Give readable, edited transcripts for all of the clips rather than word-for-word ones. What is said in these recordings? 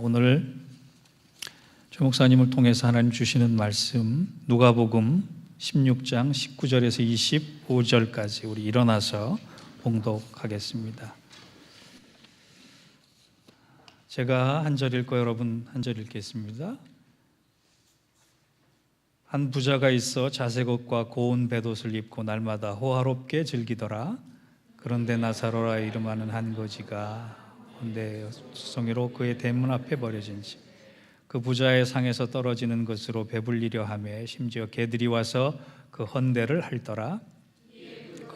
오늘 조 목사님을 통해서 하나님 주시는 말씀 누가복음 16장 19절에서 25절까지 우리 일어나서 봉독하겠습니다. 제가 한 절 읽고 여러분 한 절 읽겠습니다. 한 부자가 있어 자색 옷과 고운 뱃옷을 입고 날마다 호화롭게 즐기더라. 그런데 나사로라 이름하는 한 거지가 헌데 수송이로 그의 대문 앞에 버려진지 그 부자의 상에서 떨어지는 것으로 배불리려 하며 심지어 개들이 와서 그 헌대를 핥더라.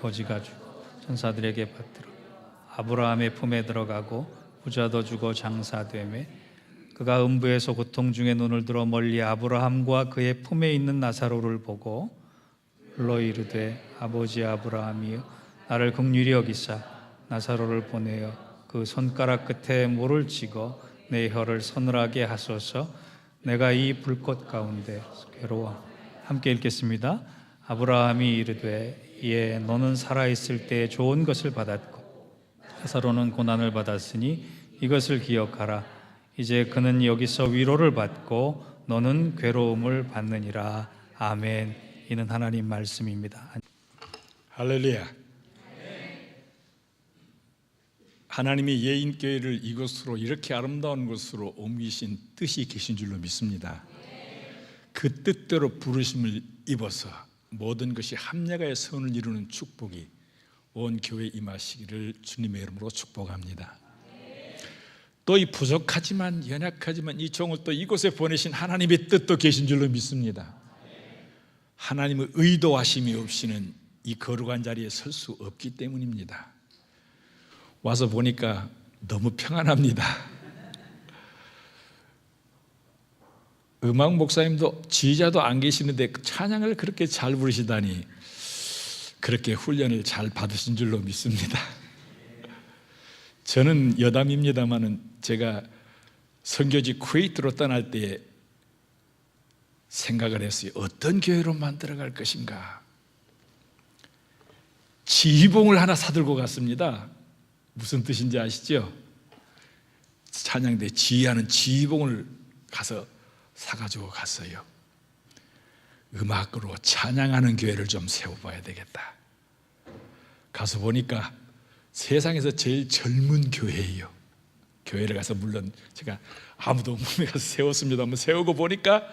거지가 죽고 천사들에게 받들어 아브라함의 품에 들어가고 부자도 죽어 장사되매 그가 음부에서 고통 중에 눈을 들어 멀리 아브라함과 그의 품에 있는 나사로를 보고 불러 이르되 아버지 아브라함이여 나를 긍휼히 여기사 나사로를 보내어 그 손가락 끝에 물을 찍어 내 혀를 서늘하게 하소서. 내가 이 불꽃 가운데 괴로워. 함께 읽겠습니다. 아브라함이 이르되 예 너는 살아있을 때 좋은 것을 받았고 나사로는 고난을 받았으니 이것을 기억하라. 이제 그는 여기서 위로를 받고 너는 괴로움을 받느니라. 아멘. 이는 하나님 말씀입니다. 할렐루야. 하나님이 예인교회를 이곳으로 이렇게 아름다운 곳으로 옮기신 뜻이 계신 줄로 믿습니다. 그 뜻대로 부르심을 입어서 모든 것이 합력하여 선을 이루는 축복이 온 교회에 임하시기를 주님의 이름으로 축복합니다. 또 이 부족하지만 연약하지만 이 종을 또 이곳에 보내신 하나님의 뜻도 계신 줄로 믿습니다. 하나님의 의도하심이 없이는 이 거룩한 자리에 설 수 없기 때문입니다. 와서 보니까 너무 평안합니다. 음악 목사님도 지휘자도 안 계시는데 찬양을 그렇게 잘 부르시다니 그렇게 훈련을 잘 받으신 줄로 믿습니다. 저는 여담입니다만은 제가 선교지 쿠웨이트로 떠날 때 생각을 했어요. 어떤 교회로 만들어갈 것인가. 지휘봉을 하나 사들고 갔습니다. 무슨 뜻인지 아시죠? 찬양대 지휘하는 지휘봉을 가서 사가지고 갔어요. 음악으로 찬양하는 교회를 좀 세워봐야 되겠다. 가서 보니까 세상에서 제일 젊은 교회예요. 교회를 가서 물론 제가 아무도 없는 가서 세웠습니다. 한번 세우고 보니까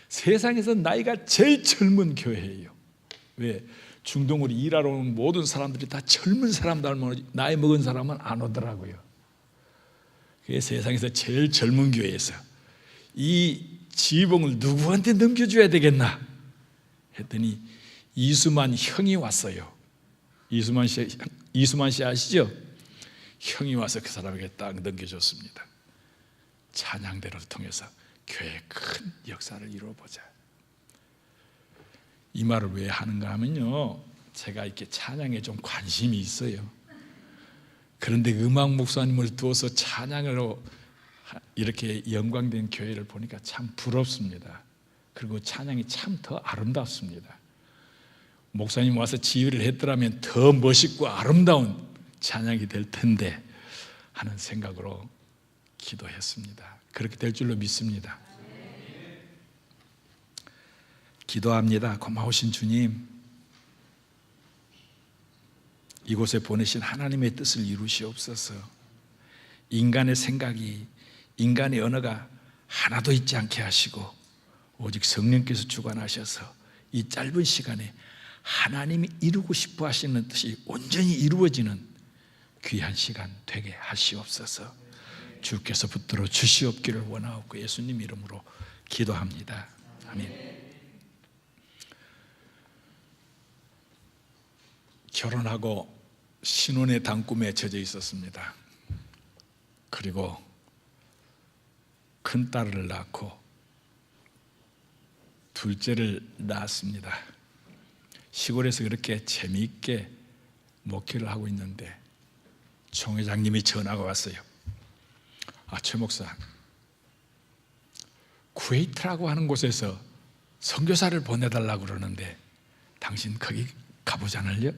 세상에서 나이가 제일 젊은 교회예요. 왜? 중동으로 일하러 온 모든 사람들이 다 젊은 사람들, 나이 먹은 사람은 안 오더라고요. 그게 세상에서 제일 젊은 교회에서 이 지휘봉을 누구한테 넘겨줘야 되겠나 했더니 이수만 형이 왔어요. 이수만 씨 아시죠? 형이 와서 그 사람에게 딱 넘겨줬습니다. 찬양대를 통해서 교회의 큰 역사를 이루어보자. 이 말을 왜 하는가 하면요, 제가 이렇게 찬양에 좀 관심이 있어요. 그런데 음악 목사님을 두어서 찬양으로 이렇게 영광된 교회를 보니까 참 부럽습니다. 그리고 찬양이 참 더 아름답습니다. 목사님 와서 지휘를 했더라면 더 멋있고 아름다운 찬양이 될 텐데 하는 생각으로 기도했습니다. 그렇게 될 줄로 믿습니다. 기도합니다. 고마우신 주님, 이곳에 보내신 하나님의 뜻을 이루시옵소서. 인간의 생각이, 인간의 언어가 하나도 있지 않게 하시고 오직 성령께서 주관하셔서 이 짧은 시간에 하나님이 이루고 싶어 하시는 뜻이 온전히 이루어지는 귀한 시간 되게 하시옵소서. 주께서 붙들어 주시옵기를 원하옵고 예수님 이름으로 기도합니다. 아멘. 결혼하고 신혼의 단꿈에 젖어 있었습니다. 그리고 큰딸을 낳고 둘째를 낳았습니다. 시골에서 그렇게 재미있게 목회를 하고 있는데 총회장님이 전화가 왔어요. 최 목사, 쿠웨이트라고 하는 곳에서 선교사를 보내달라고 그러는데 당신 거기 가보지 않을려?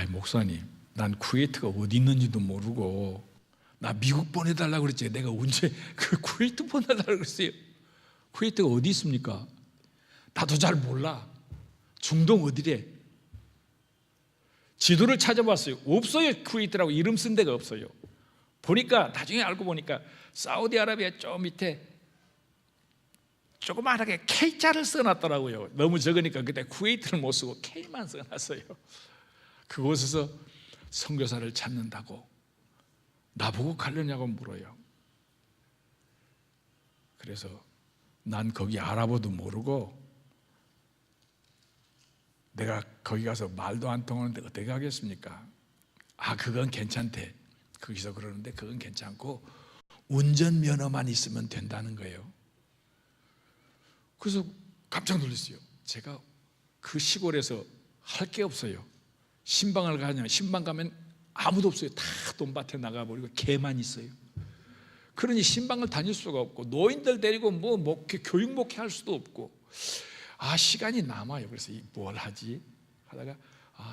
목사님, 난 쿠웨이트가 어디 있는지도 모르고 나 미국 보내달라고 그랬지. 내가 언제 쿠웨이트 보내달라고 그랬어요. 쿠웨이트가 어디 있습니까? 나도 잘 몰라. 중동 어디래? 지도를 찾아봤어요. 없어요. 쿠웨이트라고 이름 쓴 데가 없어요. 보니까 나중에 알고 보니까 사우디아라비아 저 밑에 조그만하게 K자를 써놨더라고요. 너무 적으니까 그때 쿠웨이트를 못 쓰고 K만 써놨어요. 그곳에서 선교사를 찾는다고 나보고 가려냐고 물어요. 그래서 난 거기 아랍어도 모르고 내가 거기 가서 말도 안 통하는데 어떻게 가겠습니까? 그건 괜찮대. 거기서 그러는데 그건 괜찮고 운전면허만 있으면 된다는 거예요. 그래서 깜짝 놀랐어요. 제가 그 시골에서 할 게 없어요. 신방을 가냐, 신방 가면 아무도 없어요. 다 돈밭에 나가버리고 개만 있어요. 그러니 신방을 다닐 수가 없고 노인들 데리고 뭐 목회, 교육 목회할 수도 없고 시간이 남아요. 그래서 뭘 하지? 하다가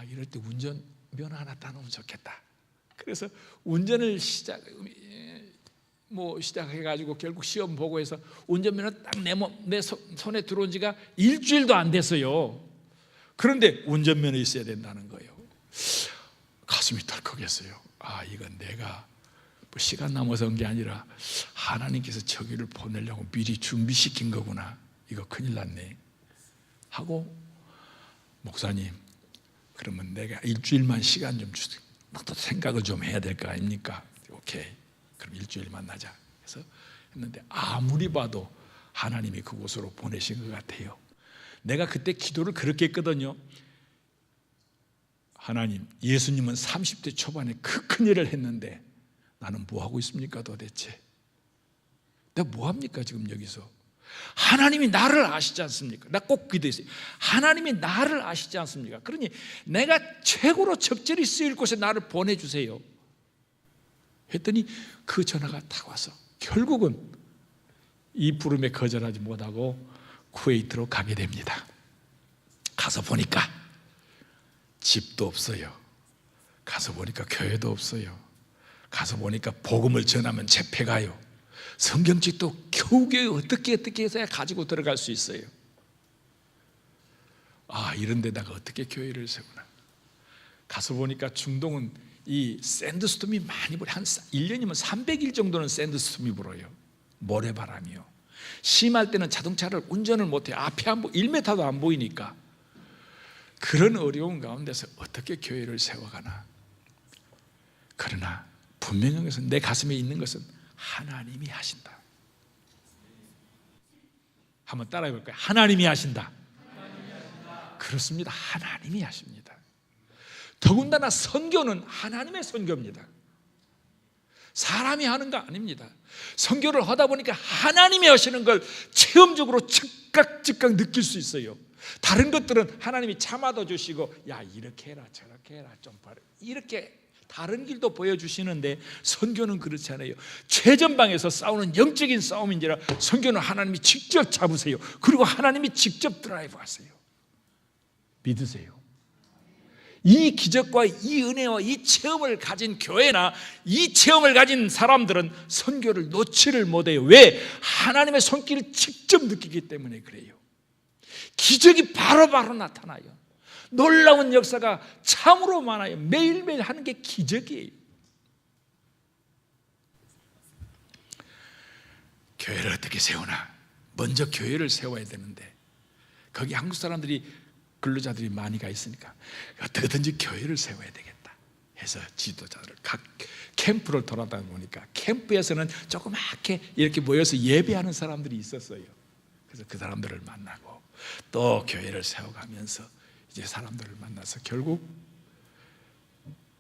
이럴 때 운전면허 하나 따놓으면 좋겠다. 그래서 운전을 시작해가지고 결국 시험 보고 해서 운전면허 딱 내 손에 들어온 지가 일주일도 안 됐어요. 그런데 운전면허 있어야 된다는 거예요. 가슴이 덜컥했어요. 이건 내가 시간 남아서 온 게 아니라 하나님께서 저기를 보내려고 미리 준비시킨 거구나. 이거 큰일 났네 하고, 목사님 그러면 내가 일주일만 시간 좀 주세요. 나도 생각을 좀 해야 될 거 아닙니까? 오케이, 그럼 일주일 만나자 해서 했는데 아무리 봐도 하나님이 그곳으로 보내신 것 같아요. 내가 그때 기도를 그렇게 했거든요. 하나님, 예수님은 30대 초반에 큰 일을 했는데 나는 뭐 하고 있습니까 도대체? 내가 뭐 합니까 지금 여기서? 하나님이 나를 아시지 않습니까? 나 꼭 기도했어요. 하나님이 나를 아시지 않습니까? 그러니 내가 최고로 적절히 쓰일 곳에 나를 보내주세요 했더니 그 전화가 딱 와서 결국은 이 부름에 거절하지 못하고 쿠웨이트로 가게 됩니다. 가서 보니까 집도 없어요. 가서 보니까 교회도 없어요. 가서 보니까 복음을 전하면 잡혀가요. 성경책도 겨우겨우 어떻게 해서야 가지고 들어갈 수 있어요. 이런 데다가 어떻게 교회를 세우나. 가서 보니까 중동은 이 샌드스톰이 많이 불어요. 한 1년이면 300일 정도는 샌드스톰이 불어요. 모래바람이요. 심할 때는 자동차를 운전을 못해요. 앞에 1m도 안 보이니까. 그런 어려운 가운데서 어떻게 교회를 세워가나. 그러나 분명한 것은, 내 가슴에 있는 것은 하나님이 하신다. 한번 따라해 볼까요? 하나님이 하신다. 그렇습니다. 하나님이 하십니다. 더군다나 선교는 하나님의 선교입니다. 사람이 하는 거 아닙니다. 선교를 하다 보니까 하나님이 하시는 걸 체험적으로 즉각 느낄 수 있어요. 다른 것들은 하나님이 참아도 주시고, 야 이렇게 해라 저렇게 해라 좀 봐라, 이렇게 다른 길도 보여주시는데 선교는 그렇지 않아요. 최전방에서 싸우는 영적인 싸움인지라 선교는 하나님이 직접 잡으세요. 그리고 하나님이 직접 드라이브 하세요. 믿으세요. 이 기적과 이 은혜와 이 체험을 가진 교회나 이 체험을 가진 사람들은 선교를 놓지를 못해요. 왜? 하나님의 손길을 직접 느끼기 때문에 그래요. 기적이 바로바로 나타나요. 놀라운 역사가 참으로 많아요. 매일매일 하는 게 기적이에요. 교회를 어떻게 세우나? 먼저 교회를 세워야 되는데, 거기 한국 사람들이, 근로자들이 많이 가 있으니까 어떻게든지 교회를 세워야 되겠다 해서 지도자들을 각 캠프를 돌아다니다 보니까 캠프에서는 조그맣게 이렇게 모여서 예배하는 사람들이 있었어요. 그래서 그 사람들을 만나고 또 교회를 세워가면서 이제 사람들을 만나서 결국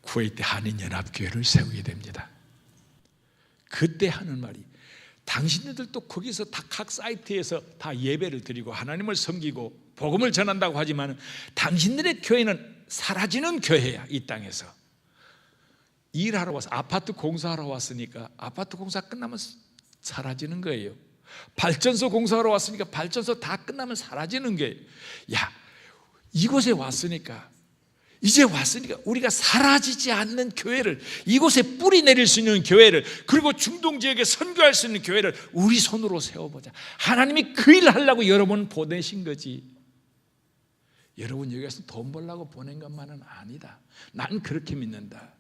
쿠웨이트 한인연합교회를 세우게 됩니다. 그때 하는 말이, 당신들도 거기서 다 각 사이트에서 다 예배를 드리고 하나님을 섬기고 복음을 전한다고 하지만 당신들의 교회는 사라지는 교회야. 이 땅에서 일하러 와서 아파트 공사하러 왔으니까 아파트 공사 끝나면 사라지는 거예요. 발전소 공사하러 왔으니까 발전소 다 끝나면 사라지는 거예요. 야, 이곳에 왔으니까 이제 왔으니까 우리가 사라지지 않는 교회를, 이곳에 뿌리 내릴 수 있는 교회를, 그리고 중동 지역에 선교할 수 있는 교회를 우리 손으로 세워보자. 하나님이 그 일을 하려고 여러분 보내신 거지. 여러분 여기서 돈 벌려고 보낸 것만은 아니다. 난 그렇게 믿는다.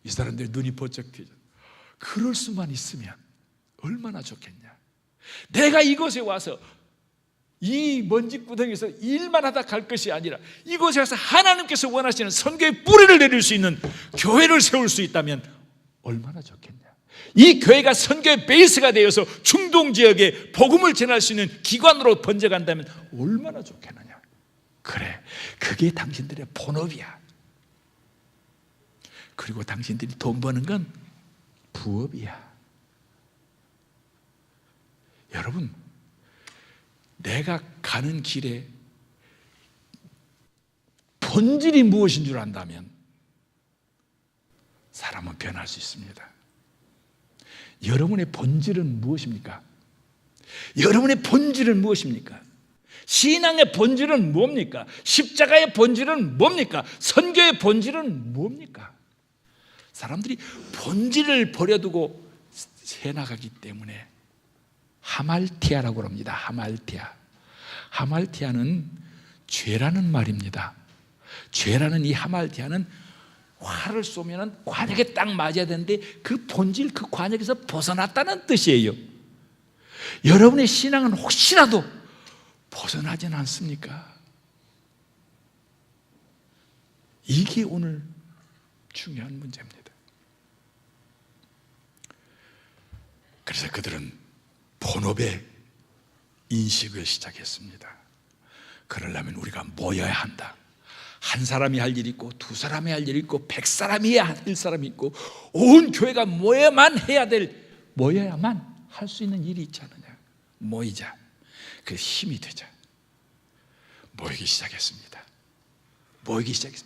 이 사람들이 눈이 번쩍 뜨죠. 그럴 수만 있으면 얼마나 좋겠냐. 내가 이곳에 와서 이 먼지구덩이에서 일만 하다 갈 것이 아니라 이곳에 와서 하나님께서 원하시는 선교의 뿌리를 내릴 수 있는 교회를 세울 수 있다면 얼마나 좋겠냐. 이 교회가 선교의 베이스가 되어서 중동 지역에 복음을 전할 수 있는 기관으로 번져간다면 얼마나 좋겠느냐. 그래, 그게 당신들의 본업이야. 그리고 당신들이 돈 버는 건 부업이야. 여러분, 내가 가는 길에 본질이 무엇인 줄 안다면 사람은 변할 수 있습니다. 여러분의 본질은 무엇입니까? 여러분의 본질은 무엇입니까? 신앙의 본질은 뭡니까? 십자가의 본질은 뭡니까? 선교의 본질은 뭡니까? 사람들이 본질을 버려두고 새나가기 때문에 하말티아라고 합니다. 하말티아. 하말티아는 죄라는 말입니다. 죄라는 이 하말티아는 활을 쏘면 관역에 딱 맞아야 되는데 그 본질, 그 관역에서 벗어났다는 뜻이에요. 여러분의 신앙은 혹시라도 벗어나진 않습니까? 이게 오늘 중요한 문제입니다. 그래서 그들은 본업의 인식을 시작했습니다. 그러려면 우리가 모여야 한다. 한 사람이 할 일이 있고, 두 사람이 할 일이 있고, 100사람이 할 사람이 있고, 온 교회가 모여야만 할 수 있는 일이 있지 않느냐. 모이자. 그 힘이 되자. 모이기 시작했습니다.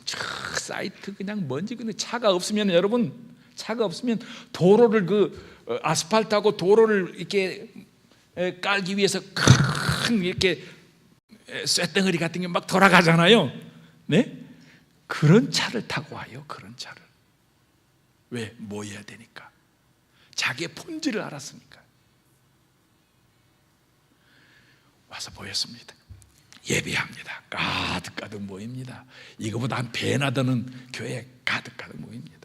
저 사이트 그냥 먼지, 그냥 차가 없으면, 여러분, 차가 없으면 도로를 아스팔트하고 도로를 이렇게 깔기 위해서 큰 이렇게 쇳덩어리 같은 게 막 돌아가잖아요. 네? 그런 차를 타고 와요. 그런 차를. 왜? 모여야 되니까. 자기의 본질을 알았으니까. 와서 모였습니다. 예배합니다. 가득가득 모입니다. 이거보다 한 배나 드는 교회 가득가득 모입니다.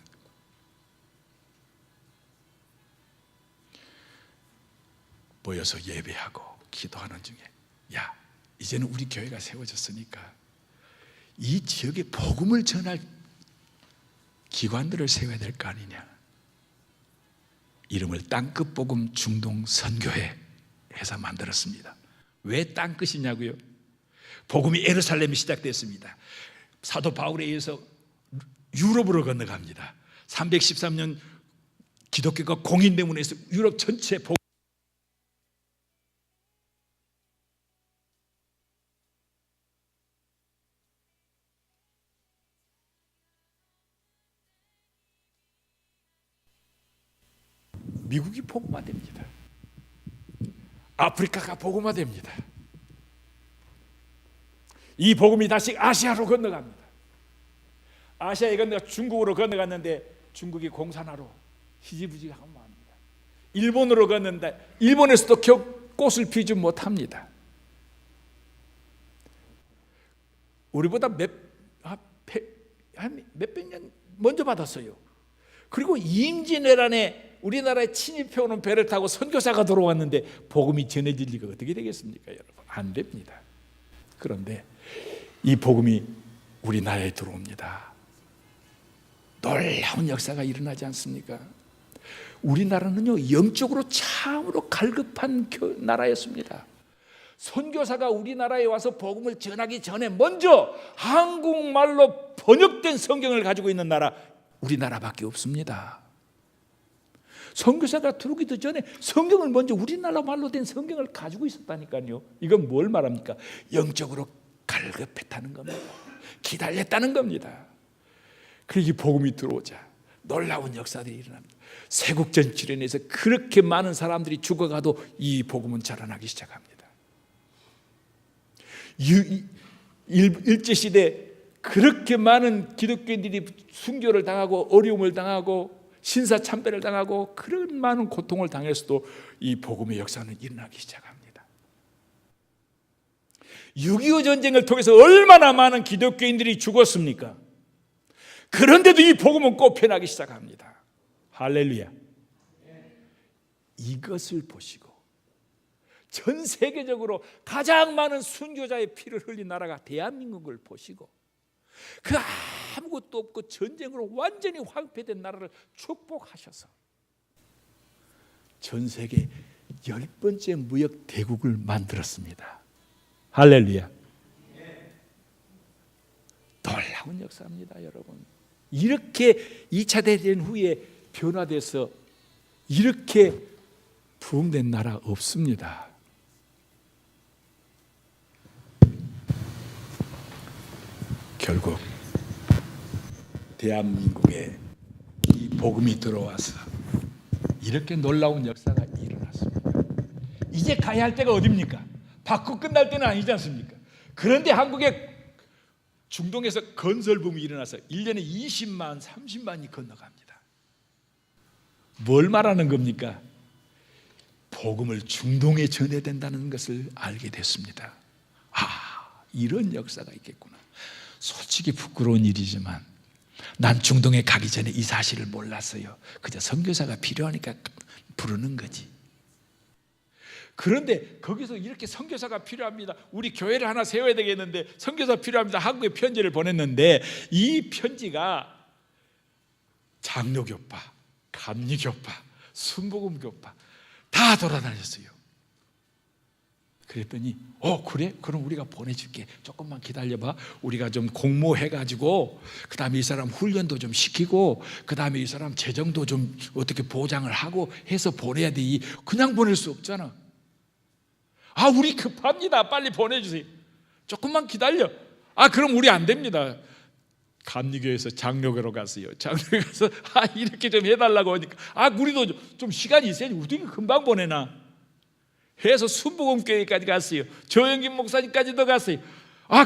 모여서 예배하고 기도하는 중에, 야, 이제는 우리 교회가 세워졌으니까 이 지역에 복음을 전할 기관들을 세워야 될 거 아니냐. 이름을 땅끝 복음 중동 선교회 해서 만들었습니다. 왜 땅끝이냐고요? 복음이 예루살렘에 시작됐습니다. 사도 바울에 의해서 유럽으로 건너갑니다. 313년 기독교가 공인됨으로 해서 유럽 전체 복음, 미국이 복음화됩니다. 아프리카가 복음화됩니다. 이 복음이 다시 아시아로 건너갑니다. 아시아에 건너가 중국으로 건너갔는데 중국이 공산화로 희지부지하고 맙니다. 일본으로 건너는데 일본에서도 겨우 꽃을 피우지 못합니다. 우리보다 몇백 년 먼저 받았어요. 그리고 임진왜란에 우리나라에 침입해오는 배를 타고 선교사가 들어왔는데 복음이 전해질 리가 어떻게 되겠습니까, 여러분? 안 됩니다. 그런데 이 복음이 우리나라에 들어옵니다. 놀라운 역사가 일어나지 않습니까? 우리나라는요, 영적으로 참으로 갈급한 나라였습니다. 선교사가 우리나라에 와서 복음을 전하기 전에 먼저 한국말로 번역된 성경을 가지고 있는 나라, 우리나라밖에 없습니다. 선교사가 들어오기도 전에 성경을 먼저 우리나라 말로 된 성경을 가지고 있었다니까요. 이건 뭘 말합니까? 영적으로 갈급했다는 겁니다. 기다렸다는 겁니다. 그리고 이 복음이 들어오자 놀라운 역사들이 일어납니다. 세국전 지련에서 그렇게 많은 사람들이 죽어가도 이 복음은 자라나기 시작합니다. 일제시대 그렇게 많은 기독교인들이 순교를 당하고 어려움을 당하고 신사참배를 당하고 그런 많은 고통을 당했어도 이 복음의 역사는 일어나기 시작합니다. 6.25 전쟁을 통해서 얼마나 많은 기독교인들이 죽었습니까? 그런데도 이 복음은 꽃피어나기 시작합니다. 할렐루야. 이것을 보시고 전 세계적으로 가장 많은 순교자의 피를 흘린 나라가 대한민국을 보시고 그 아무것도 없고 전쟁으로 완전히 황폐된 나라를 축복하셔서 전 세계 10번째 무역 대국을 만들었습니다. 할렐루야. 놀라운 역사입니다, 여러분. 이렇게 2차 대전 후에 변화돼서 이렇게 부흥된 나라 없습니다. 결국 대한민국에 이 복음이 들어와서 이렇게 놀라운 역사가 일어났습니다. 이제 가야 할 때가 어디입니까? 받고 끝날 때는 아니지 않습니까? 그런데 한국에 중동에서 건설붐이 일어나서 1년에 20만, 30만이 건너갑니다. 뭘 말하는 겁니까? 복음을 중동에 전해야 된다는 것을 알게 됐습니다. 아, 이런 역사가 있겠구나. 솔직히 부끄러운 일이지만 난 중동에 가기 전에 이 사실을 몰랐어요. 그저 선교사가 필요하니까 부르는 거지. 그런데 거기서 이렇게 선교사가 필요합니다. 우리 교회를 하나 세워야 되겠는데 선교사 필요합니다. 한국에 편지를 보냈는데 이 편지가 장로교파, 감리교파, 순복음교파 다 돌아다녔어요. 그랬더니 그래? 그럼 우리가 보내줄게. 조금만 기다려봐. 우리가 좀 공모해가지고 그 다음에 이 사람 훈련도 좀 시키고 그 다음에 이 사람 재정도 좀 어떻게 보장을 하고 해서 보내야 돼. 그냥 보낼 수 없잖아. 우리 급합니다. 빨리 보내주세요. 조금만 기다려. 그럼 우리 안 됩니다. 감리교에서 장로교로 갔어요. 장로교에 가서 이렇게 좀 해달라고 하니까 우리도 좀 시간이 있어야지. 우리 금방 보내나 해서 순복음교회까지 갔어요. 조영긴 목사님까지도 갔어요.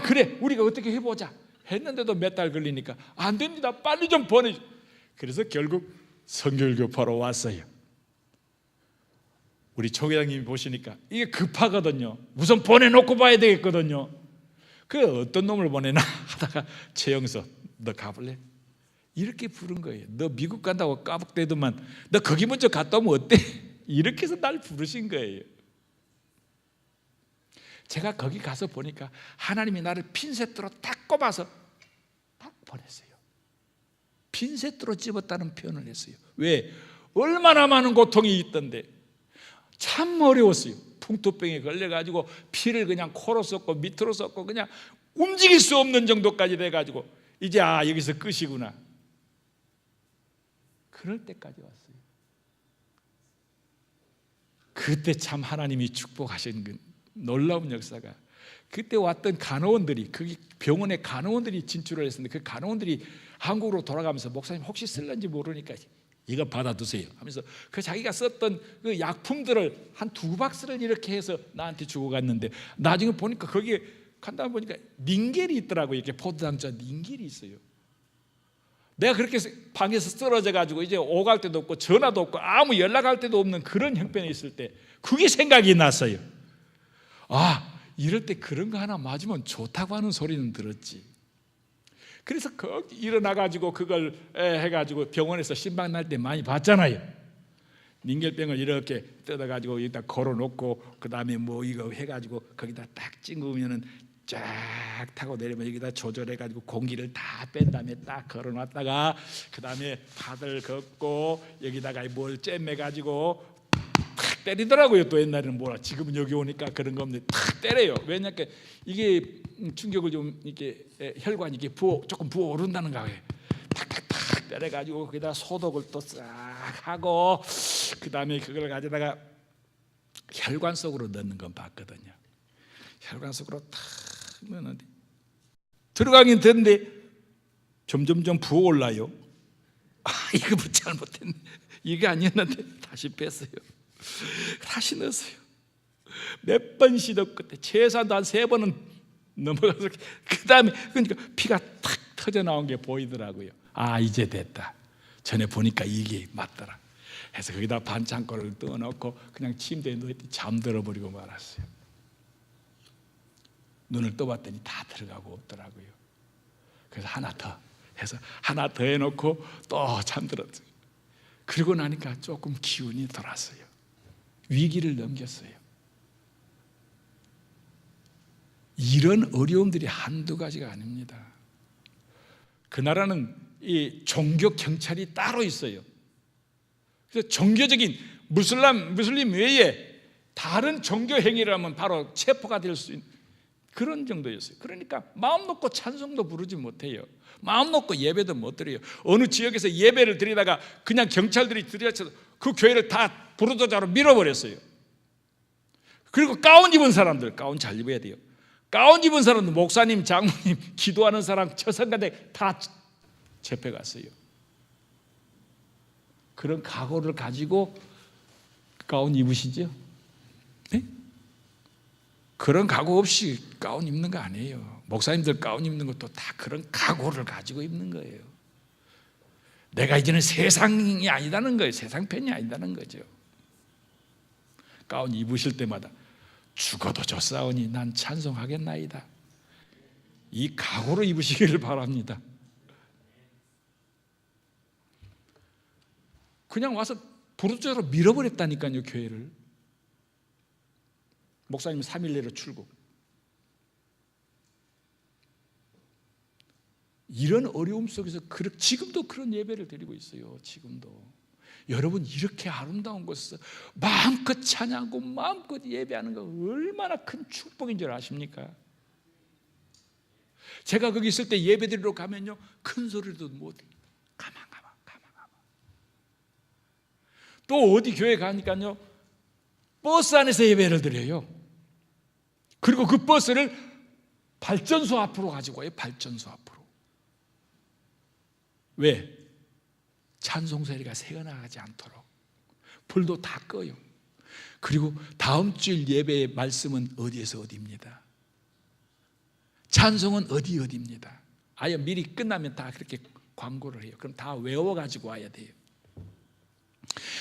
그래 우리가 어떻게 해보자 했는데도 몇 달 걸리니까 안 됩니다. 빨리 좀 보내줘. 그래서 결국 선결교파로 왔어요. 우리 총회장님이 보시니까 이게 급하거든요. 우선 보내놓고 봐야 되겠거든요. 그 어떤 놈을 보내나 하다가 최영서 너 가볼래? 이렇게 부른 거예요. 너 미국 간다고 까북대더만 너 거기 먼저 갔다 오면 어때? 이렇게 해서 날 부르신 거예요. 제가 거기 가서 보니까 하나님이 나를 핀셋으로 딱 꼽아서 딱 보냈어요. 핀셋으로 집었다는 표현을 했어요. 왜? 얼마나 많은 고통이 있던데 참 어려웠어요. 풍토병에 걸려가지고 피를 그냥 코로 쏟고 밑으로 쏟고 그냥 움직일 수 없는 정도까지 돼가지고 이제 여기서 끝이구나. 그럴 때까지 왔어요. 그때 참 하나님이 축복하신 그 놀라운 역사가 그때 왔던 간호원들이 거기 병원에 간호원들이 진출을 했었는데 그 간호원들이 한국으로 돌아가면서 목사님 혹시 쓸런지 모르니까 이거 받아두세요 하면서 그 자기가 썼던 그 약품들을 한 2박스를 이렇게 해서 나한테 주고 갔는데 나중에 보니까 거기에 간다 보니까 닌겔이 있더라고요. 이렇게 포도당자 닌겔이 있어요. 내가 그렇게 방에서 쓰러져 가지고 이제 오갈 데도 없고 전화도 없고 아무 연락할 데도 없는 그런 형편에 있을 때 그게 생각이 났어요. 이럴 때 그런 거 하나 맞으면 좋다고 하는 소리는 들었지. 그래서 거기 일어나가지고 그걸 해가지고 병원에서 신방 날 때 많이 봤잖아요. 닌겔병을 이렇게 뜯어가지고 여기다 걸어놓고 그 다음에 뭐 이거 해가지고 거기다 딱 찡그면은 쫙 타고 내리면 여기다 조절해가지고 공기를 다 뺀 다음에 딱 걸어놨다가 그 다음에 파들 걷고 여기다가 뭘 잼매가지고 탁 때리더라고요. 또 옛날에는 지금은 여기 오니까 그런 거 없는데 탁 때려요. 왜냐하면 이게 충격을 좀 이렇게 혈관이 이렇게 조금 부어오른다는 거예요. 탁탁탁 때려가지고 거기다 소독을 또 싹 하고 그 다음에 그걸 가져다가 혈관 속으로 넣는 건 봤거든요. 혈관 속으로 탁 넣는데 들어가긴 되는데 점점점 부어올라요. 이거 잘못했네. 이게 아니었는데 다시 뺐어요. 다시 넣었어요. 몇 번 시도 끝에 최소한 한 3번은 넘어가서 그 다음에 그러니까 피가 탁 터져 나온 게 보이더라고요. 아, 이제 됐다. 전에 보니까 이게 맞더라. 해서 거기다 반창고를 떠놓고 그냥 침대에 누워있더니 잠들어 버리고 말았어요. 눈을 떠봤더니 다 들어가고 없더라고요. 그래서 하나 더 해서 하나 더 해놓고 또 잠들었어요. 그러고 나니까 조금 기운이 돌았어요. 위기를 넘겼어요. 이런 어려움들이 한두 가지가 아닙니다. 그 나라는 이 종교 경찰이 따로 있어요. 그래서 종교적인 무슬림 외에 다른 종교 행위를 하면 바로 체포가 될 수 있는 그런 정도였어요. 그러니까 마음 놓고 찬송도 부르지 못해요. 마음 놓고 예배도 못 드려요. 어느 지역에서 예배를 드리다가 그냥 경찰들이 들이닥쳐서 그 교회를 다 부르도자로 밀어버렸어요. 그리고 가운 입은 사람들, 가운 잘 입어야 돼요. 가운 입은 사람들, 목사님, 장로님, 기도하는 사람, 처성가대 다 잡혀갔어요. 그런 각오를 가지고 가운 입으시죠? 네? 그런 각오 없이 가운 입는 거 아니에요. 목사님들 가운 입는 것도 다 그런 각오를 가지고 입는 거예요. 내가 이제는 세상이 아니다는 거예요. 세상 편이 아니다는 거죠. 가운 입으실 때마다 죽어도 좋사오니 난 찬송하겠나이다. 이 각오로 입으시기를 바랍니다. 그냥 와서 부르짖어로 밀어버렸다니까요, 교회를. 목사님 3일 내로 출국. 이런 어려움 속에서 지금도 그런 예배를 드리고 있어요. 지금도. 여러분, 이렇게 아름다운 곳에서 마음껏 찬양하고 마음껏 예배하는 거 얼마나 큰 축복인 줄 아십니까? 제가 거기 있을 때 예배 드리러 가면요, 큰 소리도 못해요. 가만. 또 어디 교회 가니까요, 버스 안에서 예배를 드려요. 그리고 그 버스를 발전소 앞으로 가지고 와요. 발전소 앞으로. 왜? 찬송 소리가 새어나가지 않도록 불도 다 꺼요. 그리고 다음 주일 예배의 말씀은 어디에서 어디입니다. 찬송은 어디입니다. 아예 미리 끝나면 다 그렇게 광고를 해요. 그럼 다 외워가지고 와야 돼요.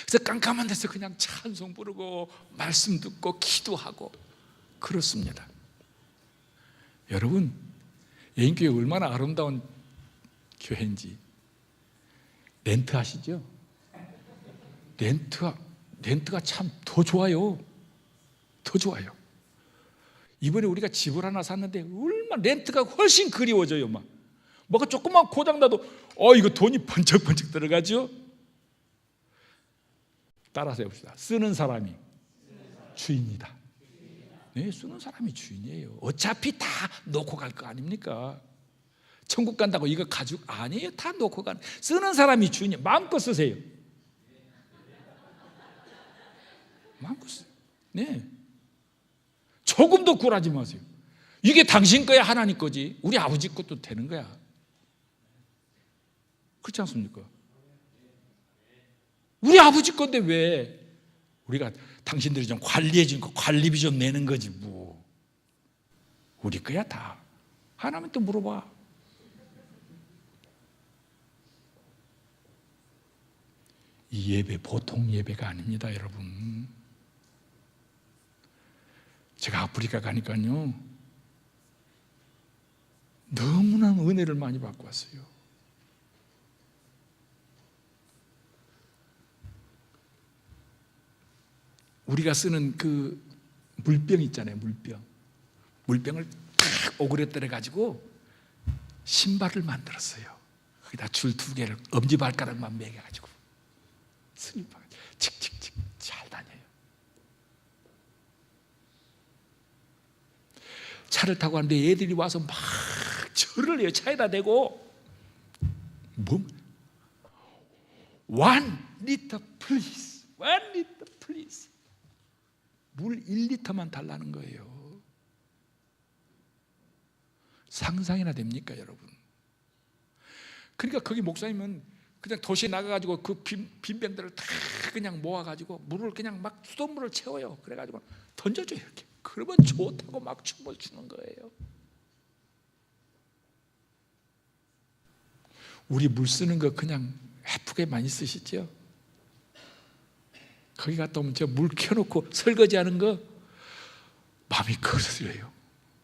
그래서 깜깜한 데서 그냥 찬송 부르고 말씀 듣고 기도하고 그렇습니다. 여러분, 예인교회 얼마나 아름다운 교회인지 렌트 아시죠? 렌트가 참 더 좋아요. 더 좋아요. 이번에 우리가 집을 하나 샀는데 얼마나 렌트가 훨씬 그리워져요. 뭐가 조금만 고장나도 이거 돈이 번쩍번쩍 들어가죠. 따라서 해봅시다. 쓰는 사람이 주인이다. 네, 쓰는 사람이 주인이에요. 어차피 다 놓고 갈 거 아닙니까? 천국 간다고 이거 가지고 아니에요. 다 놓고 가는. 쓰는 사람이 주인이에요. 마음껏 쓰세요. 마음껏 쓰세요. 네. 조금도 굴하지 마세요. 이게 당신 거야, 하나님 거지. 우리 아버지 것도 되는 거야. 그렇지 않습니까? 우리 아버지 건데 왜 우리가 당신들이 좀 관리해 주는 거, 관리비 좀 내는 거지 뭐. 우리 거야 다. 하나님한테 물어봐. 이 예배 보통 예배가 아닙니다, 여러분. 제가 아프리카 가니까요, 너무나 은혜를 많이 받고 왔어요. 우리가 쓰는 그 물병 있잖아요, 물병을 탁 오그려뜨려 가지고 신발을 만들었어요. 거기다 줄 2개를 엄지발가락만 매겨가지고 슬리퍼 칙칙칙 잘 다녀요. 차를 타고 가는데 애들이 와서 막 절을 해요. 차에다 대고 One liter please, 1 liter please. 물 1리터만 달라는 거예요. 상상이나 됩니까, 여러분? 그러니까 거기 목사님은 그냥 도시에 나가가지고 그 빈병들을 다 그냥 모아가지고 물을 그냥 막 수돗물을 채워요. 그래가지고 던져줘요, 이렇게. 그러면 좋다고 막 춤을 추는 거예요. 우리 물 쓰는 거 그냥 예쁘게 많이 쓰시죠? 거기 갔다 오면 저 물 켜놓고 설거지하는 거 마음이 거슬려요.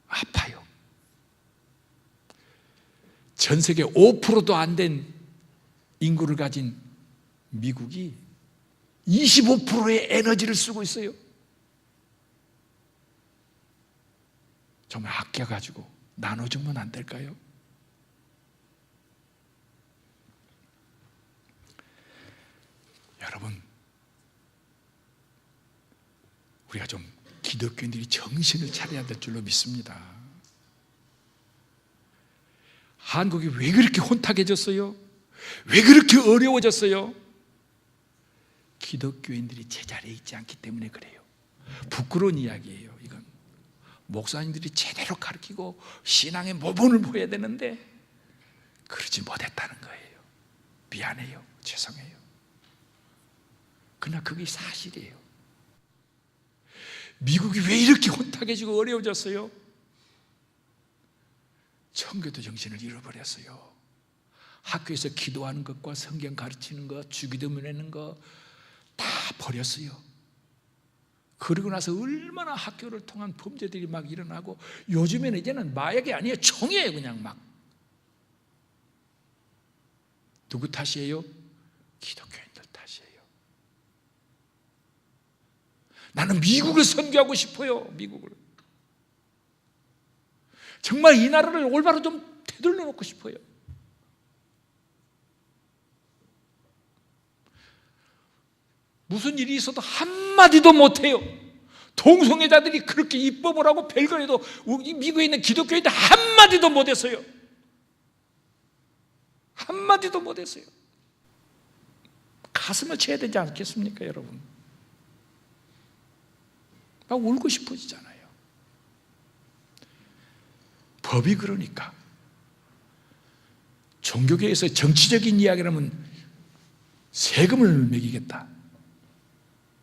아파요. 전 세계 5%도 안 된 인구를 가진 미국이 25%의 에너지를 쓰고 있어요. 정말 아껴가지고 나눠주면 안 될까요? 여러분, 우리가 좀 기독교인들이 정신을 차려야 될 줄로 믿습니다. 한국이 왜 그렇게 혼탁해졌어요? 왜 그렇게 어려워졌어요? 기독교인들이 제자리에 있지 않기 때문에 그래요. 부끄러운 이야기예요. 이건 목사님들이 제대로 가르치고 신앙의 모범을 보여야 되는데 그러지 못했다는 거예요. 미안해요. 죄송해요. 그러나 그게 사실이에요. 미국이 왜 이렇게 혼탁해지고 어려워졌어요? 청교도 정신을 잃어버렸어요. 학교에서 기도하는 것과 성경 가르치는 것, 주기도 내는 것 다 버렸어요. 그러고 나서 얼마나 학교를 통한 범죄들이 막 일어나고, 요즘에는 이제는 마약이 아니에요. 총이에요. 그냥 막. 누구 탓이에요? 기독교인들 탓이에요. 나는 미국을 선교하고 싶어요. 미국을. 정말 이 나라를 올바로 좀 되돌려 놓고 싶어요. 무슨 일이 있어도 한마디도 못해요. 동성애자들이 그렇게 입법을 하고 별거에도 미국에 있는 기독교인들 한마디도 못했어요. 한마디도 못했어요. 가슴을 쳐야 되지 않겠습니까, 여러분? 막 울고 싶어지잖아요. 법이 그러니까 종교계에서 정치적인 이야기를 하면 세금을 매기겠다,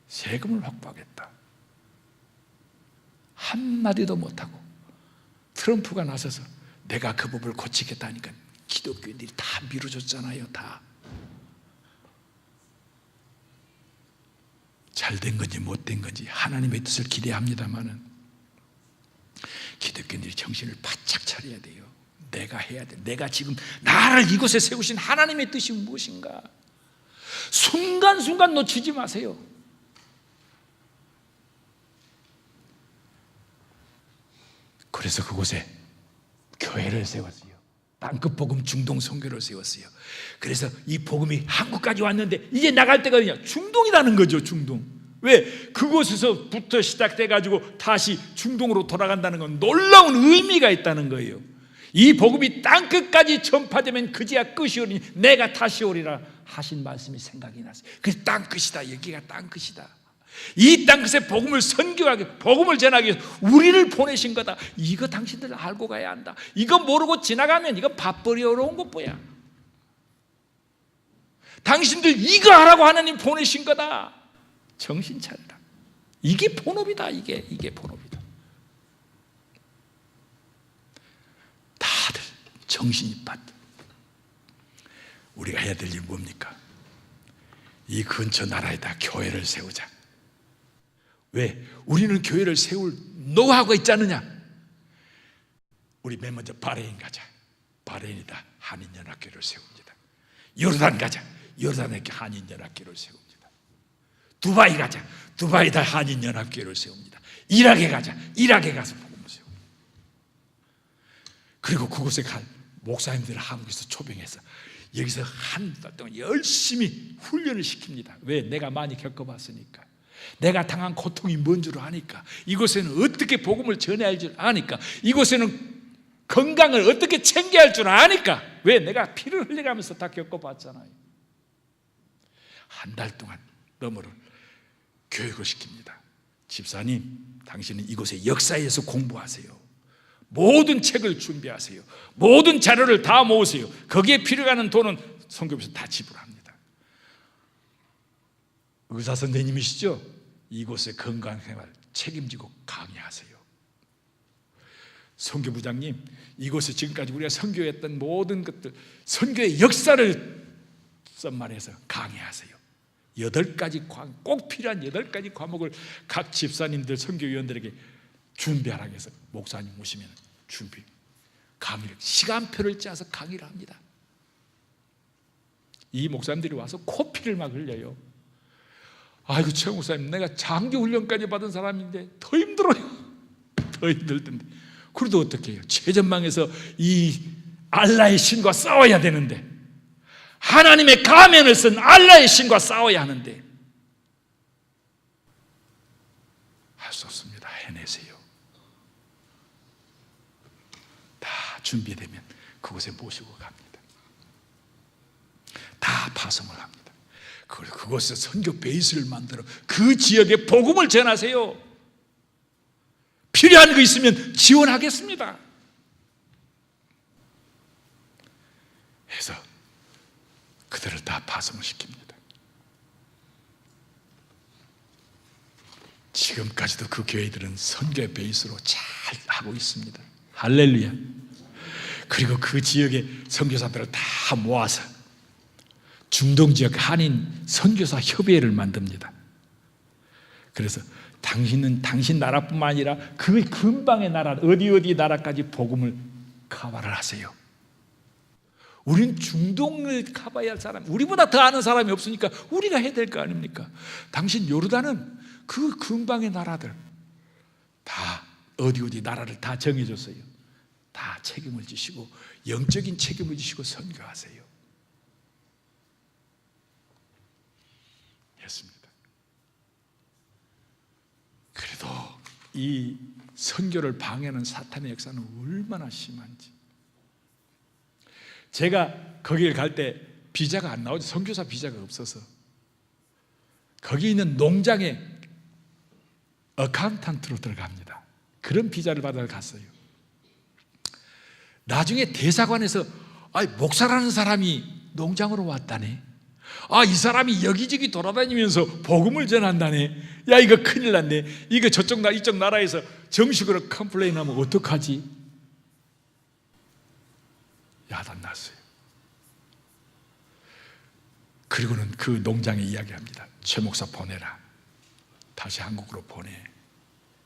세금을 확보하겠다, 한마디도 못하고 트럼프가 나서서 내가 그 법을 고치겠다 하니까 기독교인들이 다 밀어줬잖아요. 다 잘된 건지 못된 건지 하나님의 뜻을 기대합니다마는 기독교인들이 정신을 바짝 차려야 돼요. 내가 해야 돼. 내가 지금 나를 이곳에 세우신 하나님의 뜻이 무엇인가? 순간순간 놓치지 마세요. 그래서 그곳에 교회를 세웠어요. 땅끝 복음 중동 선교를 세웠어요. 그래서 이 복음이 한국까지 왔는데 이제 나갈 때가 그냥 중동이라는 거죠. 중동. 왜? 그곳에서부터 시작돼 가지고 다시 중동으로 돌아간다는 건 놀라운 의미가 있다는 거예요. 이 복음이 땅끝까지 전파되면 그제야 끝이 오리니 내가 다시 오리라 하신 말씀이 생각이 났어요. 그래서 땅끝이다. 여기가 땅끝이다. 이 땅끝에 복음을 선교하게, 복음을 전하기 위해서 우리를 보내신 거다. 이거 당신들 알고 가야 한다. 이거 모르고 지나가면 이거 밥벌이 어려운 것뿐이야. 당신들 이거 하라고 하나님 보내신 거다. 정신 차려라. 이게 본업이다. 이게 본업이다. 다들 정신이 빠져. 우리가 해야 될 일이 뭡니까? 이 근처 나라에다 교회를 세우자. 왜? 우리는 교회를 세울 노하우가 있지 않느냐? 우리 맨 먼저 바레인 가자. 바레인이다 한인연합교회를 세웁니다. 요르단 가자. 요르단에 한인연합교회를 세웁니다. 두바이 가자. 두바이다 한인연합교회를 세웁니다. 이락에 가자. 이락에 가서 복음을 세웁니다. 그리고 그곳에 갈 목사님들을 한국에서 초빙해서 여기서 한 달 동안 열심히 훈련을 시킵니다. 왜? 내가 많이 겪어봤으니까. 내가 당한 고통이 뭔 줄 아니까. 이곳에는 어떻게 복음을 전해야 할 줄 아니까. 이곳에는 건강을 어떻게 챙겨야 할 줄 아니까. 왜? 내가 피를 흘려가면서 다 겪어봤잖아요. 한 달 동안 너머를 교육을 시킵니다. 집사님, 당신은 이곳의 역사에서 공부하세요. 모든 책을 준비하세요. 모든 자료를 다 모으세요. 거기에 필요하는 돈은 선교부에서 다 지불합니다. 의사 선생님이시죠? 이곳의 건강생활 책임지고 강의하세요. 선교부장님, 이곳에 지금까지 우리가 선교했던 모든 것들, 선교의 역사를 썸말해서 강의하세요. 8가지 꼭 필요한 8가지 과목을 각 집사님들, 선교위원들에게 준비하라고 해서 목사님 오시면 강의를, 시간표를 짜서 강의를 합니다. 이 목사님들이 와서 코피를 막 흘려요. 아이고, 최 목사님, 내가 장기 훈련까지 받은 사람인데 더 힘들어요. 더 힘들던데. 그래도 어떻게 해요? 최전방에서 이 알라의 신과 싸워야 되는데, 하나님의 가면을 쓴 알라의 신과 싸워야 하는데 할 수 없습니다. 해내세요. 다 준비되면 그곳에 모시고 갑니다. 다 파송을 합니다. 그곳에 선교 베이스를 만들어 그 지역에 복음을 전하세요. 필요한 거 있으면 지원하겠습니다. 해서 그들을 다 파송을 시킵니다. 지금까지도 그 교회들은 선교의 베이스로 잘 하고 있습니다. 할렐루야. 그리고 그 지역의 선교사들을 다 모아서 중동 지역 한인 선교사 협의회를 만듭니다. 그래서 당신은 당신 나라뿐만 아니라 그 근방의 나라, 어디 나라까지 복음을 카바를 하세요. 우린 중동을 가봐야 할 사람, 우리보다 더 아는 사람이 없으니까 우리가 해야 될 거 아닙니까? 당신 요르단은 그 근방의 나라들 다 어디 나라를 다 정해줬어요. 다 책임을 지시고 영적인 책임을 지시고 선교하세요. 했습니다. 그래도 이 선교를 방해하는 사탄의 역사는 얼마나 심한지. 제가 거기를 갈 때 비자가 안 나오죠. 선교사 비자가 없어서 거기 있는 농장에 어카운탄트로 들어갑니다. 그런 비자를 받아 갔어요. 나중에 대사관에서 목사라는 사람이 농장으로 왔다네. 이 사람이 여기저기 돌아다니면서 복음을 전한다네. 야, 이거 큰일 났네. 이거 이쪽 나라에서 정식으로 컴플레인하면 어떡하지? 야단 났어요. 그리고는 그 농장에 이야기합니다. 최 목사 보내라. 다시 한국으로 보내.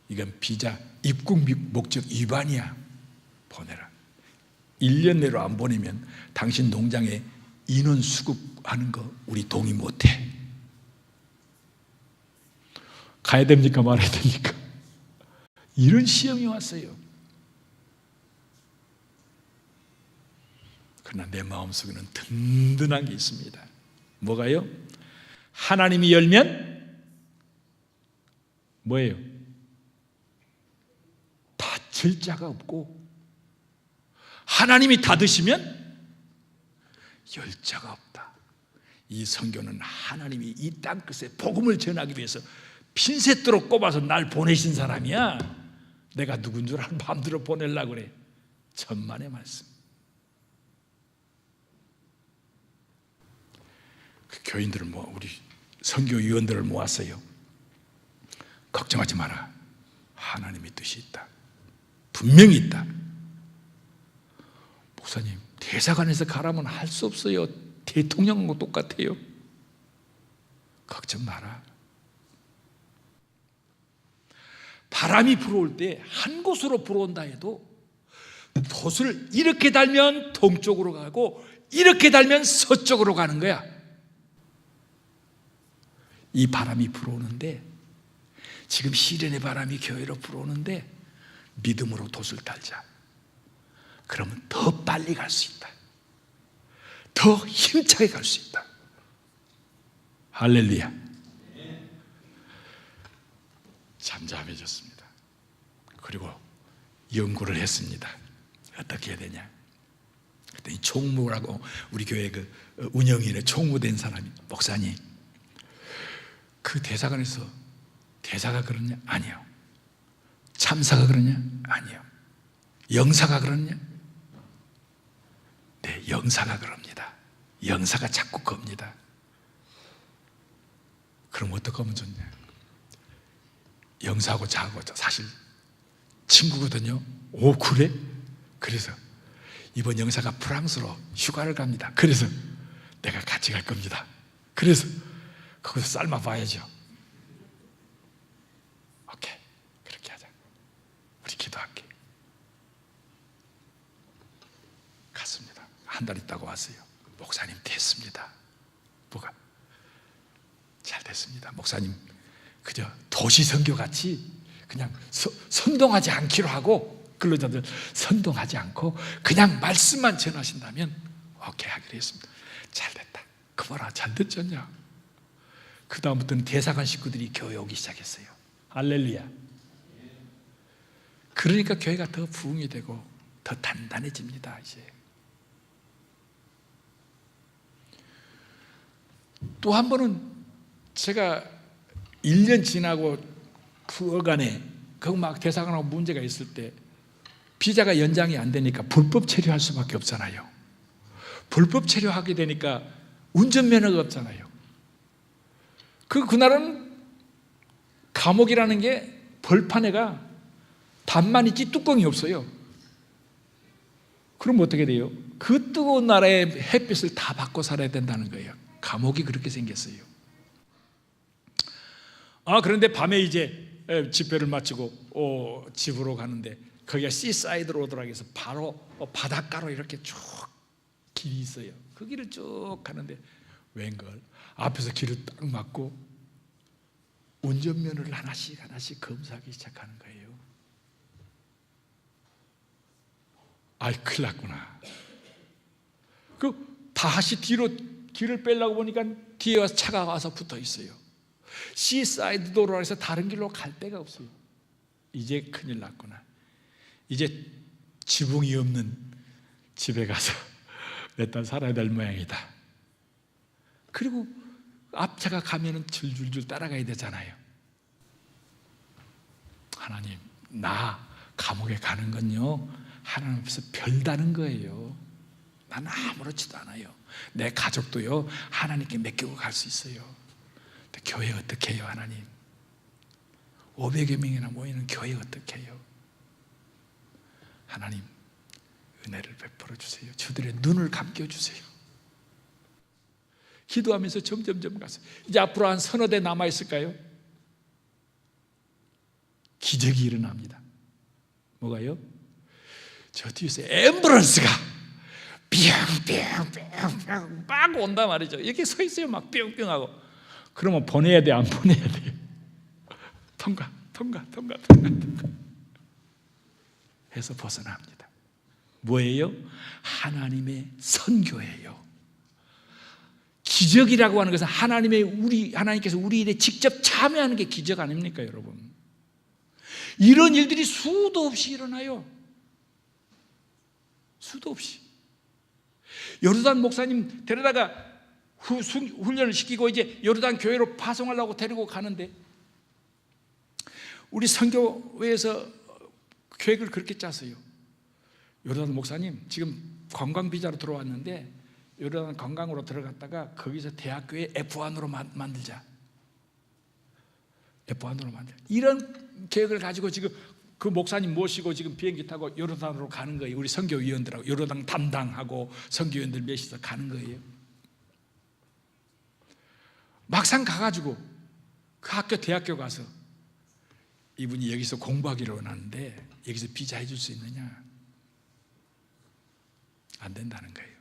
이건 비자 입국 목적 위반이야. 보내라. 1년 내로 안 보내면 당신 농장에 인원 수급하는 거 우리 동의 못해. 가야 됩니까? 말아야 됩니까? 이런 시험이 왔어요. 그러나 내 마음속에는 든든한 게 있습니다. 뭐가요? 하나님이 열면 뭐예요? 닫힐 자가 없고, 하나님이 닫으시면 열 자가 없다. 이 선교는 하나님이 이 땅끝에 복음을 전하기 위해서 핀셋으로 꼽아서 날 보내신 사람이야. 내가 누군 줄 알아? 마음대로 보내려고 그래. 천만의 말씀. 그 교인들을 우리 선교위원들을 모았어요. 걱정하지 마라. 하나님의 뜻이 있다. 분명히 있다. 목사님, 대사관에서 가라면 할 수 없어요. 대통령하고 똑같아요. 걱정 마라. 바람이 불어올 때 한 곳으로 불어온다 해도 돛을 이렇게 달면 동쪽으로 가고 이렇게 달면 서쪽으로 가는 거야. 이 바람이 불어오는데, 지금 시련의 바람이 교회로 불어오는데 믿음으로 돛을 달자. 그러면 더 빨리 갈 수 있다. 더 힘차게 갈 수 있다. 할렐루야. 잠잠해졌습니다. 그리고 연구를 했습니다. 어떻게 해야 되냐. 그랬더니 총무라고, 우리 교회 그 운영인의 총무된 사람이, 목사님, 그 대사관에서 대사가 그러냐? 아니요. 참사가 그러냐? 아니요. 영사가 그러냐? 네, 영사가 그럽니다. 영사가 자꾸 겁니다. 그럼 어떻게 하면 좋냐? 영사하고 자하고 사실 친구거든요. 오, 그래? 그래서 이번 영사가 프랑스로 휴가를 갑니다. 그래서 내가 같이 갈 겁니다. 그래서 거기서 삶아 봐야죠. 오케이, 그렇게 하자. 우리 기도할게. 갔습니다. 한 달 있다가 왔어요. 목사님 됐습니다. 뭐가? 잘 됐습니다. 목사님 그저 도시 선교같이 그냥 선동하지 않기로 하고, 근로자들 선동하지 않고 그냥 말씀만 전하신다면 오케이 하기로 했습니다. 잘 됐다. 그 뭐라 잘 됐잖냐. 그 다음부터는 대사관 식구들이 교회 오기 시작했어요. 할렐루야. 그러니까 교회가 더 부흥이 되고 더 단단해집니다. 이제 또 한 번은 제가 1년 지나고 그 어간에 그 막 대사관하고 문제가 있을 때 비자가 연장이 안 되니까 불법 체류할 수밖에 없잖아요. 불법 체류하게 되니까 운전면허가 없잖아요. 그날은 감옥이라는 게 벌판에가 단만 있지 뚜껑이 없어요. 그럼 어떻게 돼요? 그 뜨거운 나라의 햇빛을 다 받고 살아야 된다는 거예요. 감옥이 그렇게 생겼어요. 그런데 밤에 이제 집회를 마치고 집으로 가는데 거기가 시사이드 로드라고 해서 바로 바닷가로 이렇게 쭉 길이 있어요. 그 길을 쭉 가는데 웬걸 앞에서 길을 딱 막고 운전면허를 하나씩 검사하기 시작하는 거예요. 아이, 큰일 났구나. 다시 뒤로 길을 빼려고 보니까 뒤에 와서 차가 와서 붙어 있어요. 시사이드 도로라 해서 다른 길로 갈 데가 없어요. 이제 큰일 났구나. 이제 지붕이 없는 집에 가서 몇 달 살아야 될 모양이다. 그리고 앞차가 가면은 줄줄줄 따라가야 되잖아요. 하나님, 나 감옥에 가는 건요 하나님 앞에서 별다른 거예요. 나는 아무렇지도 않아요. 내 가족도요 하나님께 맡기고 갈 수 있어요. 근데 교회 어떻게 해요? 하나님 500여 명이나 모이는 교회 어떻게 해요? 하나님 은혜를 베풀어 주세요. 저들의 눈을 감겨주세요. 기도하면서 점점점 갔어요. 이제 앞으로 한 서너 대 남아있을까요? 기적이 일어납니다. 뭐가요? 저 뒤에서 앰뷸런스가 뿅뿅뿅뿅 막 온단 말이죠. 이렇게 서 있어요. 막 뿅뿅 하고. 그러면 보내야 돼, 안 보내야 돼요? 통과 해서 벗어납니다. 뭐예요? 하나님의 선교예요. 기적이라고 하는 것은 하나님께서 우리 일에 직접 참여하는 게 기적 아닙니까, 여러분? 이런 일들이 수도 없이 일어나요. 수도 없이. 요르단 목사님 데려다가 훈련을 시키고 이제 요르단 교회로 파송하려고 데리고 가는데 우리 선교회에서 계획을 그렇게 짰어요. 요르단 목사님 지금 관광 비자로 들어왔는데 요르단 관광으로 들어갔다가 거기서 대학교에 F1으로 만들자. F1으로 만들자. 이런 계획을 가지고 지금 그 목사님 모시고 지금 비행기 타고 요르단으로 가는 거예요. 우리 선교위원들하고 요르단 담당하고 선교위원들 몇이서 가는 거예요. 막상 가가지고 그 대학교 가서 이분이 여기서 공부하기로 원하는데 여기서 비자 해줄 수 있느냐? 안 된다는 거예요.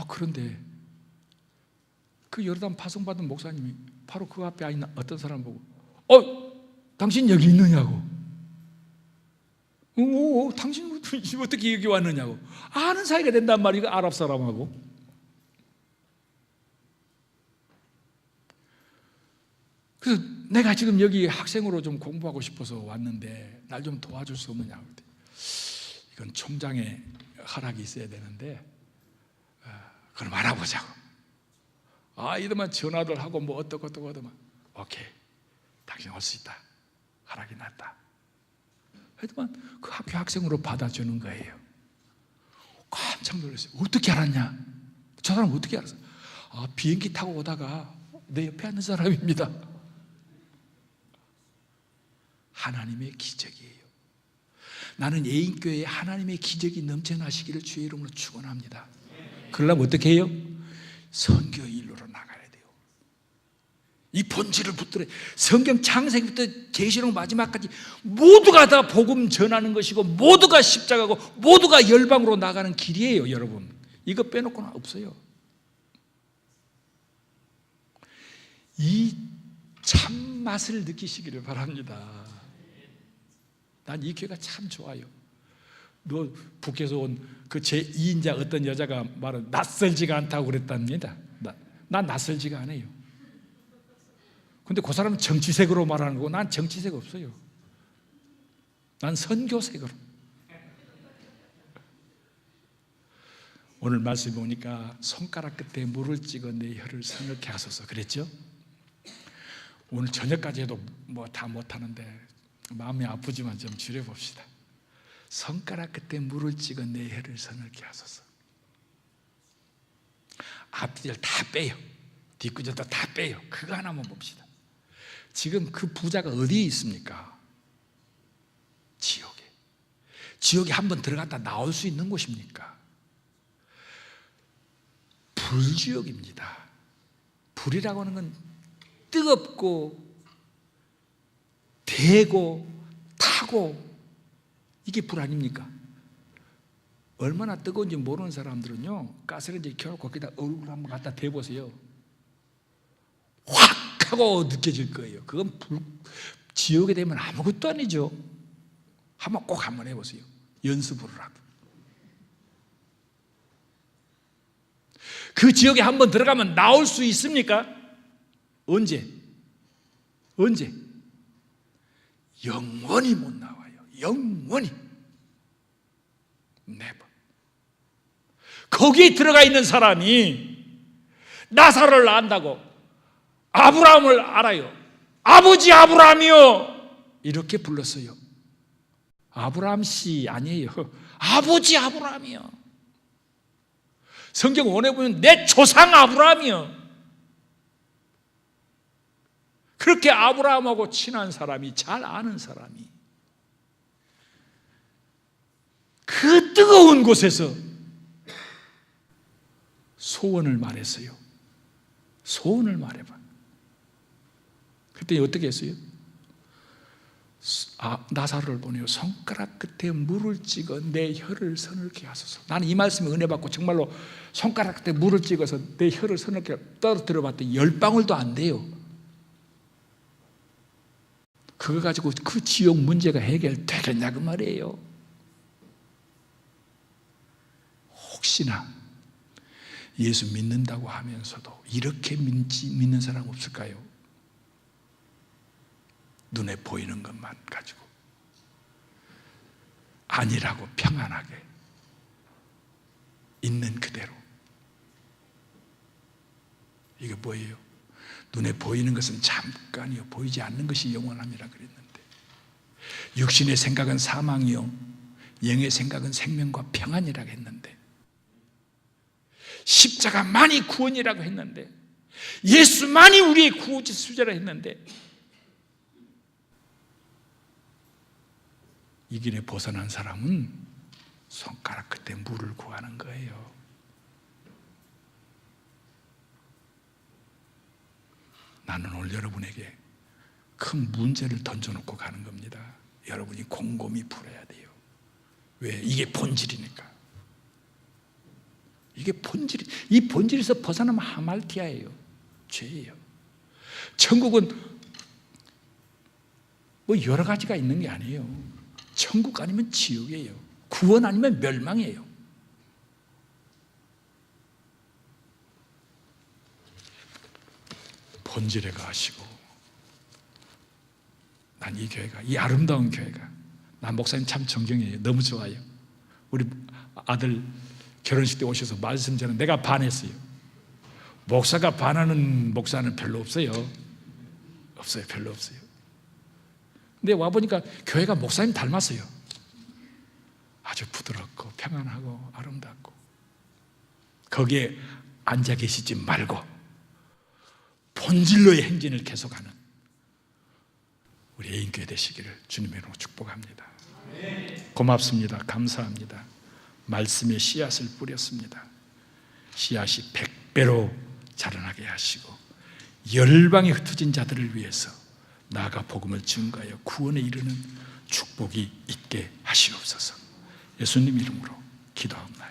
그런데 그 요르단 파송받은 목사님이 바로 그 앞에 있는 어떤 사람 보고 당신 여기 있느냐고. 당신 어떻게 여기 왔느냐고. 아는 사이가 된단 말이에요. 아랍 사람하고. 그래서 내가 지금 여기 학생으로 좀 공부하고 싶어서 왔는데 날 좀 도와줄 수 없느냐고. 이건 총장의 허락이 있어야 되는데 그럼 알아보자고. 이러면 전화를 하고 뭐 어떻고 하더만 오케이, 당신 올 수 있다. 허락이 났다. 하여튼 그 학교 학생으로 받아주는 거예요. 깜짝 놀랐어요. 어떻게 알았냐? 저 사람 어떻게 알았어? 비행기 타고 오다가 내 옆에 앉는 사람입니다. 하나님의 기적이에요. 나는 예인교회에 하나님의 기적이 넘쳐나시기를 주의 이름으로 축원합니다. 그러려면 어떻게 해요? 선교 일로로 나가야 돼요. 이 본질을 붙들어 성경 창세기부터 계시록 마지막까지 모두가 다 복음 전하는 것이고 모두가 십자가고 모두가 열방으로 나가는 길이에요. 여러분, 이거 빼놓고는 없어요. 이 참맛을 느끼시기를 바랍니다. 난 이 교회가 참 좋아요. 너 북에서 온 그 제2인자 어떤 여자가 말은 낯설지가 않다고 그랬답니다. 난 낯설지가 않아요. 근데 그 사람은 정치색으로 말하는 거고 난 정치색 없어요. 난 선교색으로. 오늘 말씀 보니까 손가락 끝에 물을 찍어 내 혀를 서늘케 하소서 그랬죠? 오늘 저녁까지 해도 뭐 다 못하는데 마음이 아프지만 좀 줄여봅시다. 손가락 끝에 물을 찍어 내 혀를 서늘케 하소서. 앞뒤를 다 빼요. 뒷구절도 다 빼요. 그거 하나만 봅시다. 지금 그 부자가 어디에 있습니까? 지옥에. 지옥에 한번 들어갔다 나올 수 있는 곳입니까? 불지옥입니다. 불이라고 하는 건 뜨겁고 대고 타고 이게 불 아닙니까? 얼마나 뜨거운지 모르는 사람들은요 가스레인지 켜놓고 거기다 얼굴 한번 갖다 대보세요. 확 하고 느껴질 거예요. 그건 지옥에 되면 아무것도 아니죠. 꼭 한번 해보세요. 연습을 하고. 그 지옥에 한번 들어가면 나올 수 있습니까? 언제? 영원히 못 나와요. 영원히. never. 거기에 들어가 있는 사람이 나사로를 안다고 아브라함을 알아요. 아버지 아브라함이요. 이렇게 불렀어요. 아브라함 씨 아니에요. 아버지 아브라함이요. 성경 원에 보면 내 조상 아브라함이요. 그렇게 아브라함하고 친한 사람이, 잘 아는 사람이 그 뜨거운 곳에서 소원을 말했어요. 소원을 말해봐. 그때 어떻게 했어요? 나사로를 보내요. 손가락 끝에 물을 찍어 내 혀를 서늘케 하소서. 나는 이 말씀에 은혜 받고 정말로 손가락 끝에 물을 찍어서 내 혀를 서늘케 떨어뜨려 봤더니 10방울도 안 돼요. 그거 가지고 그 지옥 문제가 해결되겠냐 그 말이에요. 혹시나 예수 믿는다고 하면서도 이렇게 믿는 사람 없을까요? 눈에 보이는 것만 가지고 아니라고 평안하게 있는 그대로. 이게 뭐예요? 눈에 보이는 것은 잠깐이요 보이지 않는 것이 영원함이라 그랬는데 육신의 생각은 사망이요 영의 생각은 생명과 평안이라고 했는데 십자가만이 구원이라고 했는데 예수만이 우리의 구원의 수제라 했는데 이 길에 벗어난 사람은 손가락 끝에 물을 구하는 거예요. 나는 오늘 여러분에게 큰 문제를 던져놓고 가는 겁니다. 여러분이 곰곰이 풀어야 돼요. 왜? 이게 본질이니까. 이게 본질이, 이 본질에서 벗어나면 하말티아예요. 죄예요. 천국은 뭐 여러 가지가 있는 게 아니에요. 천국 아니면 지옥이에요. 구원 아니면 멸망이에요. 본질에 가시고 난 이 교회가, 이 아름다운 교회가, 난 목사님 참 존경해요. 너무 좋아요. 우리 아들 결혼식 때 오셔서 말씀 전에 내가 반했어요. 목사가 반하는 목사는 별로 없어요. 없어요. 별로 없어요. 근데 와보니까 교회가 목사님 닮았어요. 아주 부드럽고 평안하고 아름답고 거기에 앉아 계시지 말고 본질로의 행진을 계속하는 우리 애인교회 되시기를 주님의 이름으로 축복합니다. 고맙습니다. 감사합니다. 말씀의 씨앗을 뿌렸습니다. 씨앗이 100배로 자라나게 하시고 열방에 흩어진 자들을 위해서 나아가 복음을 증거하여 구원에 이르는 축복이 있게 하시옵소서. 예수님 이름으로 기도합니다.